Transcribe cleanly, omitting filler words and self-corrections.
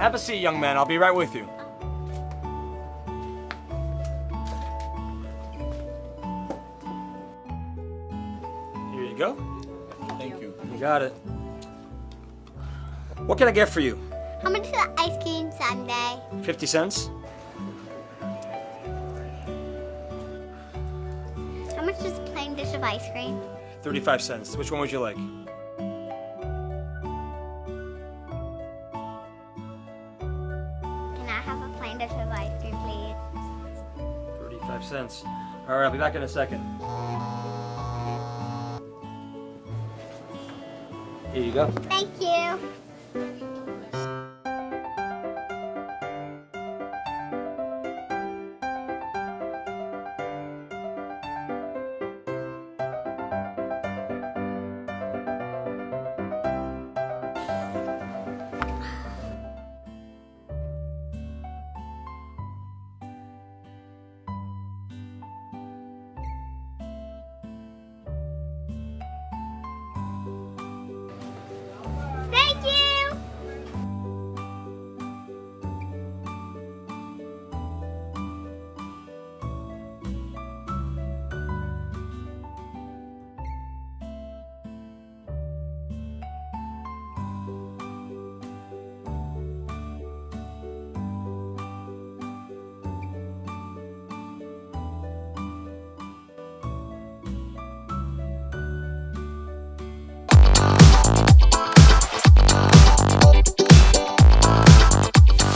Have a seat, young man. I'll be right with you. Here you go. Thank you. You got it. What can I get for you? How much is the ice cream sundae? 50 cents? How much is a plain dish of ice cream? 35 cents. Which one would you like? Can I have a plain dish of ice cream, please? 35 cents. All right, I'll be back in a second. Here you go. Thank you.